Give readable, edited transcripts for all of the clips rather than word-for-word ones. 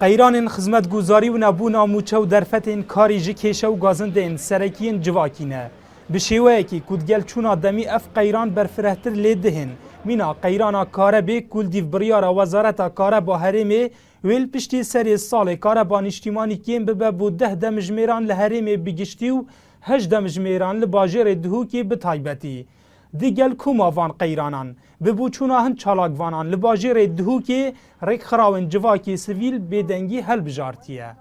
قیران خدمت گزاری و نبونا موچه و درفتین کاری جی کشه و گازندین سرکین جواکینه بشیوه کی کودگل چونا دمی اف قیران برفرهتر لیدهن مینا قیرانا کاره بی کل دیو بریارا وزارتا کاره با هرمی ویل پشتی سری سال کاره با نشتیمانی کیم ببه بو 10 دمجمیران لهرمی بگشتی و 8 دمجمیران لباجر دهوکی بتایبتی دیگل کوماوان قیرانان ببو چونا هن چالاکوانان لباجر دهوکی ریک خراون جواکی سویل بیدنگی هل بجارتیه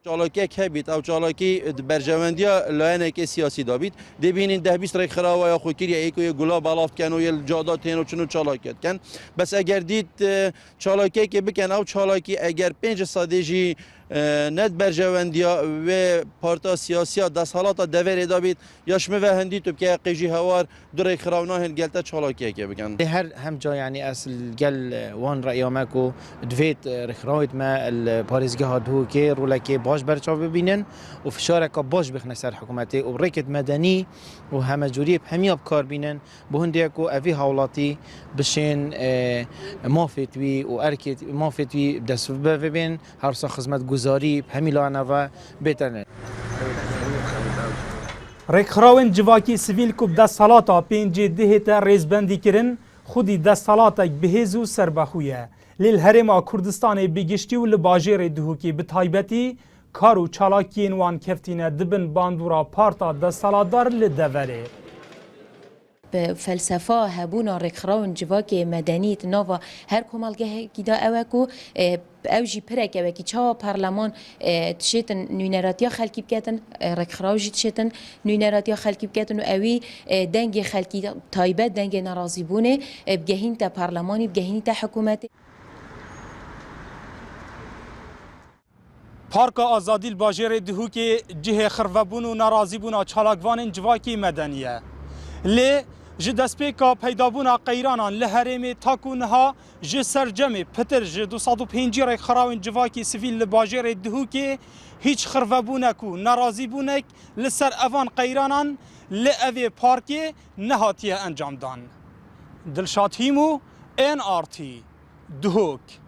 چالاکی که بیت او چالاکی برجواندیا لاینه که سیاسی دابید دبینین ده بیست رای خراب یا خوکری ایکوی گلا بالافت کن و یل جادات هنو چنو چالاکیت کن بس اگر دید چالاکی که بکن او چالاکی اگر 5 سادجی ند برجواندیا و پارتا سیاسی دست حالات دوره دابید یاش مو هندی تو که قیجی هوار در خراونا هن گلتا چالاکی که بکن هر هم جا يعني اصل قال وان رأيامكو دفيت رخراويت ما الباريزجه هادو كي رولكي باش برچاو ببینن و فشارك باش بخنه سر حکومتی و رکت مدنی و همه جوری همه بکار بینن به هندیکو اوی حوالاتی بشین مافتوی و ارکت مافتوی دست ببین هر سا خدمت گزاری همه لانوا بهتره ریکخراون جواکی سویل کو دست حالاتا 5 دهتا ریزبندی کرن خودی دست حالاتا بهزو سربخویه لیل هرما کردستان بگشتی و لباجر دهوکی بتایبتی کارو چالاکین وان کفتینه دبن باندورا پارتا دست حالادار لدوره به فلسفه هبونا رکراون جواکی مدنیت نوا هر کمالگه گیدا اوکو اوجی پرک اوکی چا پارلمان تشتن نونراتیا خلکی بکتن رکراوجی تشتن نونراتیا خلکی بکتن و اوی دنگ خلکی تایبت دنگ ناراضی بونه بگهین تا پارلمانی بگهین تا حکومت پارک آزادی الباجر دهوکی جه خرفبون و ناراضی بونا چالاکوان جواکی مدنیه لی جه دسپیکا پیدابونا قیرانان لحرمی تاکونها جه سرجمی پتر جه 205 ریک خراون جواکی سویل لباجر دهوکی هیچ خرفبونکو ناراضی بونک لسر اوان قیرانان لعوی پارکی نهاتیه انجام دان دلشاد هیمو NRT دهوک